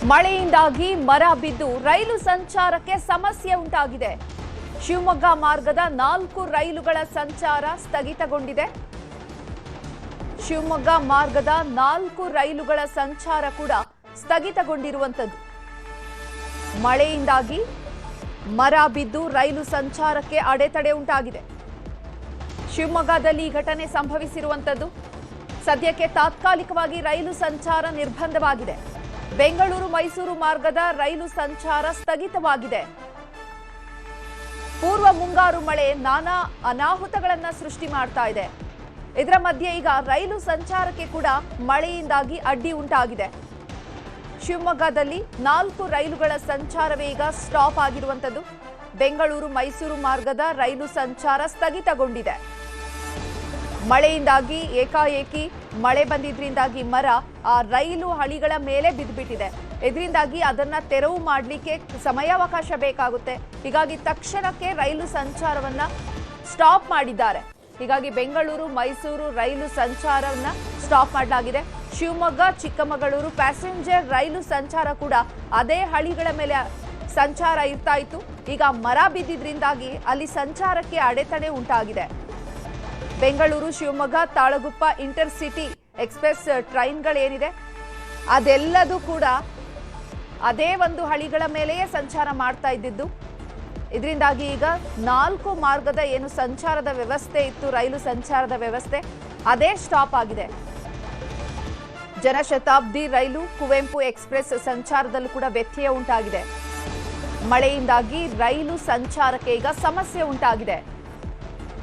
ಮಳೆಯಿಂದಾಗಿ ಮರ ಬಿದ್ದು ರೈಲು ಸಂಚಾರಕ್ಕೆ ಸಮಸ್ಯೆ ಉಂಟಾಗಿದೆ. ಶಿವಮೊಗ್ಗ ಮಾರ್ಗದ 4 ರೈಲುಗಳ ಸಂಚಾರ ಸ್ಥಗಿತಗೊಂಡಿದೆ. ಶಿವಮೊಗ್ಗ ಮಾರ್ಗದ 4 ರೈಲುಗಳ ಸಂಚಾರ ಕೂಡ ಸ್ಥಗಿತಗೊಂಡಿರುವಂತದ್ದು. ಮಳೆಯಿಂದಾಗಿ ಮರ ಬಿದ್ದು ರೈಲು ಸಂಚಾರಕ್ಕೆ ಅಡೆತಡೆ ಉಂಟಾಗಿದೆ. ಶಿವಮೊಗ್ಗದಲ್ಲಿ ಈ ಘಟನೆ ಸಂಭವಿಸಿರುವಂತದ್ದು. ಸದ್ಯಕ್ಕೆ ತಾತ್ಕಾಲಿಕವಾಗಿ ರೈಲು ಸಂಚಾರ ನಿರ್ಬಂಧವಾಗಿದೆ. ಬೆಂಗಳೂರು ಮೈಸೂರು ಮಾರ್ಗದ ರೈಲು ಸಂಚಾರ ಸ್ಥಗಿತವಾಗಿದೆ. ಪೂರ್ವ ಮುಂಗಾರು ಮಳೆ ನಾನಾ ಅನಾಹುತಗಳನ್ನು ಸೃಷ್ಟಿ ಮಾಡ್ತಾ ಇದೆ. ಇದರ ಮಧ್ಯೆ ಈಗ ರೈಲು ಸಂಚಾರಕ್ಕೆ ಕೂಡ ಮಳೆಯಿಂದಾಗಿ ಅಡ್ಡಿ ಉಂಟಾಗಿದೆ. ಶಿವಮೊಗ್ಗದಲ್ಲಿ 4 ರೈಲುಗಳ ಸಂಚಾರವೇ ಈಗ ಸ್ಟಾಪ್ ಆಗಿರುವಂತದ್ದು. ಬೆಂಗಳೂರು ಮೈಸೂರು ಮಾರ್ಗದ ರೈಲು ಸಂಚಾರ ಸ್ಥಗಿತಗೊಂಡಿದೆ. ಮಳೆಯಿಂದಾಗಿ ಏಕಾಏಕಿ ಮಳೆ ಬಂದಿದ್ರಿಂದಾಗಿ ಮರ ಆ ರೈಲು ಹಳಿಗಳ ಮೇಲೆ ಬಿದ್ದುಬಿಟ್ಟಿದೆ. ಇದರಿಂದಾಗಿ ಅದನ್ನ ತೆರವು ಮಾಡಲಿಕ್ಕೆ ಸಮಯಾವಕಾಶ ಬೇಕಾಗುತ್ತೆ. ಹೀಗಾಗಿ ತಕ್ಷಣಕ್ಕೆ ರೈಲು ಸಂಚಾರವನ್ನ ಸ್ಟಾಪ್ ಮಾಡಿದ್ದಾರೆ. ಹೀಗಾಗಿ ಬೆಂಗಳೂರು ಮೈಸೂರು ರೈಲು ಸಂಚಾರವನ್ನ ಸ್ಟಾಪ್ ಮಾಡಲಾಗಿದೆ. ಶಿವಮೊಗ್ಗ ಚಿಕ್ಕಮಗಳೂರು ಪ್ಯಾಸೆಂಜರ್ ರೈಲು ಸಂಚಾರ ಕೂಡ ಅದೇ ಹಳಿಗಳ ಮೇಲೆ ಸಂಚಾರ ಇರ್ತಾ ಇತ್ತು. ಈಗ ಮರ ಬಿದ್ದಿದ್ರಿಂದಾಗಿ ಅಲ್ಲಿ ಸಂಚಾರಕ್ಕೆ ಅಡೆತಡೆ ಉಂಟಾಗಿದೆ. ಬೆಂಗಳೂರು ಶಿವಮೊಗ್ಗ ತಾಳಗುಪ್ಪ ಇಂಟರ್ಸಿಟಿ ಎಕ್ಸ್ಪ್ರೆಸ್ ಟ್ರೈನ್ಗಳೇನಿದೆ ಅದೆಲ್ಲದೂ ಕೂಡ ಅದೇ ಒಂದು ಹಳಿಗಳ ಮೇಲೆಯೇ ಸಂಚಾರ ಮಾಡ್ತಾ ಇದ್ದಿದ್ದು. ಇದರಿಂದಾಗಿ ಈಗ 4 ಮಾರ್ಗದ ಏನು ಸಂಚಾರದ ವ್ಯವಸ್ಥೆ ಇತ್ತು, ರೈಲು ಸಂಚಾರದ ವ್ಯವಸ್ಥೆ ಅದೇ ಸ್ಟಾಪ್ ಆಗಿದೆ. ಜನಶತಾಬ್ದಿ ರೈಲು ಕುವೆಂಪು ಎಕ್ಸ್ಪ್ರೆಸ್ ಸಂಚಾರದಲ್ಲೂ ಕೂಡ ವ್ಯತ್ಯಯ ಉಂಟಾಗಿದೆ. ಮಳೆಯಿಂದಾಗಿ ರೈಲು ಸಂಚಾರಕ್ಕೆ ಈಗ ಸಮಸ್ಯೆ ಉಂಟಾಗಿದೆ.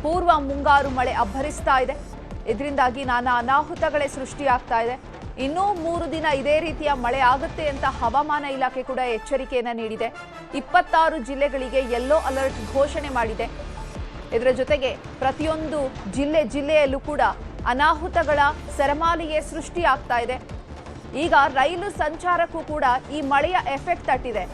ಪೂರ್ವ ಮುಂಗಾರು ಮಳೆ ಅಬ್ಬರಿಸ್ತಾ ಇದೆ. ಇದರಿಂದಾಗಿ ನಾನಾ ಅನಾಹುತಗಳೇ ಸೃಷ್ಟಿಯಾಗ್ತಾ ಇದೆ. ಇನ್ನೂ 3 ದಿನ ಇದೇ ರೀತಿಯ ಮಳೆ ಆಗುತ್ತೆ ಅಂತ ಹವಾಮಾನ ಇಲಾಖೆ ಕೂಡ ಎಚ್ಚರಿಕೆಯನ್ನು ನೀಡಿದೆ. 26 ಜಿಲ್ಲೆಗಳಿಗೆ ಯೆಲ್ಲೋ ಅಲರ್ಟ್ ಘೋಷಣೆ ಮಾಡಿದೆ. ಇದರ ಜೊತೆಗೆ ಪ್ರತಿಯೊಂದು ಜಿಲ್ಲೆಯಲ್ಲೂ ಕೂಡ ಅನಾಹುತಗಳ ಸರಮಾಲೆಯೇ ಸೃಷ್ಟಿಯಾಗ್ತಾ ಇದೆ. ಈಗ ರೈಲು ಸಂಚಾರಕ್ಕೂ ಕೂಡ ಈ ಮಳೆಯ ಎಫೆಕ್ಟ್ ತಟ್ಟಿದೆ.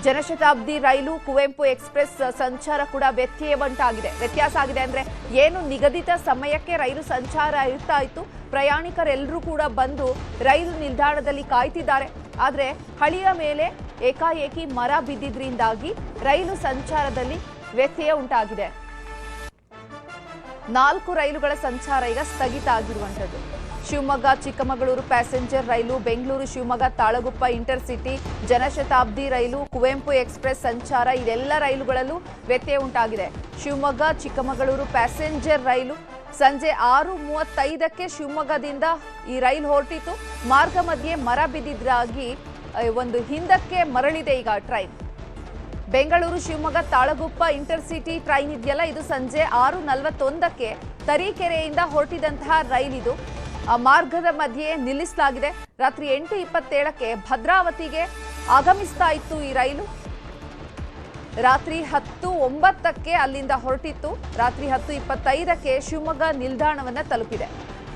ಜನಶತಾಬ್ದಿ ರೈಲು ಕುವೆಂಪು ಎಕ್ಸ್ಪ್ರೆಸ್ ಸಂಚಾರ ಕೂಡ ವ್ಯತ್ಯಾಸ ಆಗಿದೆ. ಅಂದ್ರೆ ಏನು ನಿಗದಿತ ಸಮಯಕ್ಕೆ ರೈಲು ಸಂಚಾರ ಇರ್ತಾ ಇತ್ತು, ಪ್ರಯಾಣಿಕರೆಲ್ಲರೂ ಕೂಡ ಬಂದು ರೈಲು ನಿಲ್ದಾಣದಲ್ಲಿ ಕಾಯ್ತಿದ್ದಾರೆ. ಆದ್ರೆ ಹಳಿಯ ಮೇಲೆ ಏಕಾಏಕಿ ಮರ ಬಿದ್ದಿದ್ರಿಂದಾಗಿ ರೈಲು ಸಂಚಾರದಲ್ಲಿ ವ್ಯತ್ಯಯ ಉಂಟಾಗಿದೆ. 4 ರೈಲುಗಳ ಸಂಚಾರ ಈಗ ಸ್ಥಗಿತ ಆಗಿರುವಂತದ್ದು. ಶಿವಮೊಗ್ಗ ಚಿಕ್ಕಮಗಳೂರು ಪ್ಯಾಸೆಂಜರ್ ರೈಲು, ಬೆಂಗಳೂರು ಶಿವಮೊಗ್ಗ ತಾಳಗುಪ್ಪ ಇಂಟರ್ಸಿಟಿ, ಜನಶತಾಬ್ದಿ ರೈಲು, ಕುವೆಂಪು ಎಕ್ಸ್ಪ್ರೆಸ್ ಸಂಚಾರ ಇದೆಲ್ಲ ರೈಲುಗಳಲ್ಲೂ ವ್ಯತ್ಯಯ ಉಂಟಾಗಿದೆ. ಶಿವಮೊಗ್ಗ ಚಿಕ್ಕಮಗಳೂರು ಪ್ಯಾಸೆಂಜರ್ ರೈಲು ಸಂಜೆ 6:35ಕ್ಕೆ ಶಿವಮೊಗ್ಗದಿಂದ ಈ ರೈಲು ಹೊರಟಿತ್ತು. ಮಾರ್ಗ ಮಧ್ಯೆ ಮರ ಬಿದ್ದಿದ್ರಾಗಿ ಒಂದು ಹಿಂದಕ್ಕೆ ಮರಳಿದೆ ಈಗ train. Bengaluru Shivamogga Talaguppa intercity train ಇದೆಯಲ್ಲ, ಇದು ಸಂಜೆ 6:41ಕ್ಕೆ ತರೀಕೆರೆಯಿಂದ ಹೊರಟಿದಂತಹ ರೈಲ್ ಇದು. ಆ ಮಾರ್ಗದ ಮಧ್ಯೆ ನಿಲ್ಲಿಸಲಾಗಿದೆ. ರಾತ್ರಿ 8:27ಕ್ಕೆ ಭದ್ರಾವತಿಗೆ ಆಗಮಿಸ್ತಾ ಇತ್ತು ಈ ರೈಲು. ರಾತ್ರಿ 10:09ಕ್ಕೆ ಅಲ್ಲಿಂದ ಹೊರಟಿತ್ತು. ರಾತ್ರಿ 10:25ಕ್ಕೆ ಶಿವಮೊಗ್ಗ ನಿಲ್ದಾಣವನ್ನ ತಲುಪಿದೆ.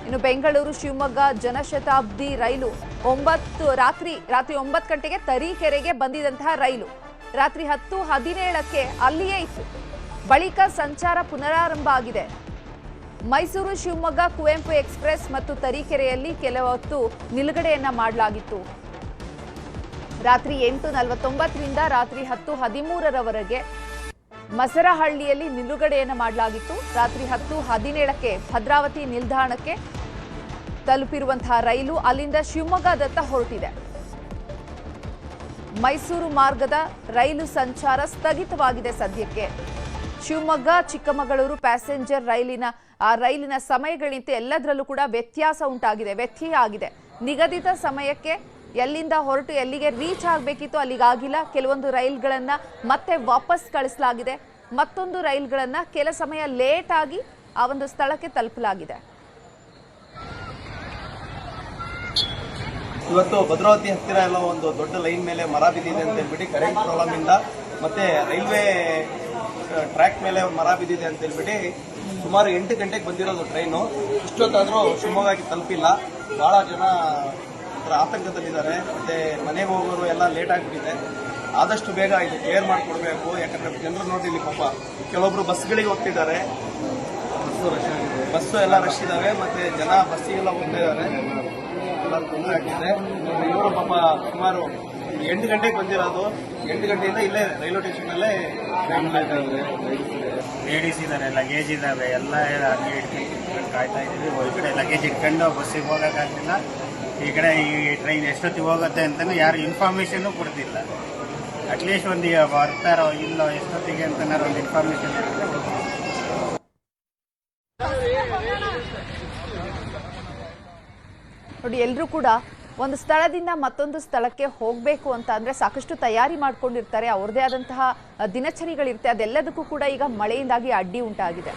ಇನ್ನು ಬೆಂಗಳೂರು ಶಿವಮೊಗ್ಗ ಜನಶತಾಬ್ದಿ ರೈಲು ರಾತ್ರಿ 9 ಗಂಟೆಗೆ ತರೀಕೆರೆಗೆ ಬಂದಿದಂತಹ ರೈಲು ರಾತ್ರಿ 10:17ಕ್ಕೆ ಅಲ್ಲಿಯೇ ಇತ್ತು. ಬಳಿಕ ಸಂಚಾರ ಪುನರಾರಂಭ ಆಗಿದೆ. ಮೈಸೂರು ಶಿವಮೊಗ್ಗ ಕುವೆಂಪು ಎಕ್ಸ್ಪ್ರೆಸ್ ಮತ್ತು ತರೀಕೆರೆಯಲ್ಲಿ ಕೆಲ ಹೊತ್ತು ನಿಲುಗಡೆಯನ್ನ ಮಾಡಲಾಗಿತ್ತು. ರಾತ್ರಿ 8:49ರಿಂದ ರಾತ್ರಿ 10:13ರವರೆಗೆ ಮಸರಹಳ್ಳಿಯಲ್ಲಿ ನಿಲುಗಡೆಯನ್ನ ಮಾಡಲಾಗಿತ್ತು. ರಾತ್ರಿ 10:17ಕ್ಕೆ ಭದ್ರಾವತಿ ನಿಲ್ದಾಣಕ್ಕೆ ತಲುಪಿರುವಂತಹ ರೈಲು ಅಲ್ಲಿಂದ ಶಿವಮೊಗ್ಗದತ್ತ ಹೊರಟಿದೆ. ಮೈಸೂರು ಮಾರ್ಗದ ರೈಲು ಸಂಚಾರ ಸ್ಥಗಿತವಾಗಿದೆ ಸದ್ಯಕ್ಕೆ. ಶಿವಮೊಗ್ಗ ಚಿಕ್ಕಮಗಳೂರು ಪ್ಯಾಸೆಂಜರ್ ರೈಲಿನ ಸಮಯಗಳಿಂತ ಎಲ್ಲದರಲ್ಲೂ ಕೂಡ ವ್ಯತ್ಯಯ ಆಗಿದೆ. ನಿಗದಿತ ಸಮಯಕ್ಕೆ ಎಲ್ಲಿಂದ ಹೊರಟು ಎಲ್ಲಿಗೆ ರೀಚ್ ಆಗಬೇಕಿತ್ತು ಅಲ್ಲಿಗಾಗಿಲ್ಲ. ಕೆಲವೊಂದು ರೈಲ್ಗಳನ್ನ ಮತ್ತೆ ವಾಪಸ್ ಕಳಿಸಲಾಗಿದೆ. ಮತ್ತೊಂದು ರೈಲ್ಗಳನ್ನ ಕೆಲ ಸಮಯ ಲೇಟ್ ಆಗಿ ಆ ಒಂದು ಸ್ಥಳಕ್ಕೆ ತಲುಪಲಾಗಿದೆ. ಇವತ್ತು ಭದ್ರಾವತಿ ಹತ್ತಿರ ಎಲ್ಲ ಒಂದು ದೊಡ್ಡ ಲೈನ್ ಮೇಲೆ ಮರ ಬಿದ್ದಿದೆ ಅಂತ ಹೇಳ್ಬಿಟ್ಟು ಕರೆಂಟ್ ಪ್ರಾಬ್ಲಮ್ ಇಂದ ಮತ್ತೆ ರೈಲ್ವೆ ಟ್ರ್ಯಾಕ್ ಮೇಲೆ ಮರ ಬಿದ್ದಿದೆ ಅಂತ ಹೇಳ್ಬಿಟ್ಟು ಸುಮಾರು 8 ಗಂಟೆಗೆ ಬಂದಿರೋದು ಟ್ರೈನು. ಇಷ್ಟೊತ್ತಾದರೂ ಶಿವಮೊಗ್ಗಕ್ಕೆ ತಲುಪಿಲ್ಲ. ಬಹಳ ಜನ ಆತಂಕದಲ್ಲಿದ್ದಾರೆ. ಮತ್ತೆ ಮನೆಗೆ ಹೋಗೋರು ಎಲ್ಲ ಲೇಟ್ ಆಗಿಬಿಟ್ಟಿದೆ. ಆದಷ್ಟು ಬೇಗ ಇದು ಕ್ಲಿಯರ್ ಮಾಡಿಕೊಡ್ಬೇಕು. ಯಾಕಂದ್ರೆ ಜನರು ನೋಡಿ ಇಲ್ಲಿ ಪಾಪ ಕೆಲವೊಬ್ರು ಬಸ್ಗಳಿಗೆ ಹೋಗ್ತಿದ್ದಾರೆ, ಬಸ್ಸು ಎಲ್ಲ ರಶ್ ಇದಾವೆ, ಮತ್ತೆ ಜನ ಬಸ್ಸಿಗೆಲ್ಲ ಹೋಗ್ತಾ ಇದ್ದಾರೆ. ಎಲ್ಲ ತೊಂದರೆ ಆಗ್ತಿದೆ. ಇವರು ಪಾಪ ಸುಮಾರು 8 ಗಂಟೆಗೆ ಬಂದಿರೋದು. 8 ಗಂಟೆಯಿಂದ ಇಲ್ಲೇ ರೈಲ್ವೆ ಸ್ಟೇಷನ್ ಅಲ್ಲೇ ಲೇಡೀಸ್ ಇದ್ದಾರೆ, ಲಗೇಜ್ ಇದ್ದಾವೆ, ಎಲ್ಲ ಹಂಗೆ ಇಟ್ಕೊಂಡು ಕಾಯ್ತಾ ಇದ್ದೀವಿ. ಈ ಕಡೆ ಲಗೇಜ್ ಇಟ್ಕೊಂಡು ಬಸ್ಸಿಗೆ ಹೋಗೋಕ್ಕಾಗ್ತಿಲ್ಲ. ಈ ಕಡೆ ಈ ಟ್ರೈನ್ ಎಷ್ಟೊತ್ತಿಗೆ ಹೋಗುತ್ತೆ ಅಂತಲೂ ಯಾರು ಇನ್ಫಾರ್ಮೇಷನ್ನು ಕೊಡ್ತಿಲ್ಲ. ಅಟ್ಲೀಸ್ಟ್ ಒಂದು ಬರ್ತಾರೋ ಇಲ್ಲೋ ಎಷ್ಟೊತ್ತಿಗೆ ಅಂತನಾರು ಒಂದು ಇನ್ಫಾರ್ಮೇಷನ್ ಇರುತ್ತೆ. ನೋಡಿ, ಎಲ್ಲರೂ ಕೂಡ ಒಂದು ಸ್ಥಳದಿಂದ ಮತ್ತೊಂದು ಸ್ಥಳಕ್ಕೆ ಹೋಗಬೇಕು ಅಂತ ಅಂದ್ರೆ ಸಾಕಷ್ಟು ತಯಾರಿ ಮಾಡ್ಕೊಂಡಿರ್ತಾರೆ. ಅವ್ರದೇ ಆದಂತಹ ದಿನಚರಿಗಳಿರುತ್ತೆ. ಅದೆಲ್ಲದಕ್ಕೂ ಕೂಡ ಈಗ ಮಳೆಯಿಂದಾಗಿ ಅಡ್ಡಿ ಉಂಟಾಗಿದೆ.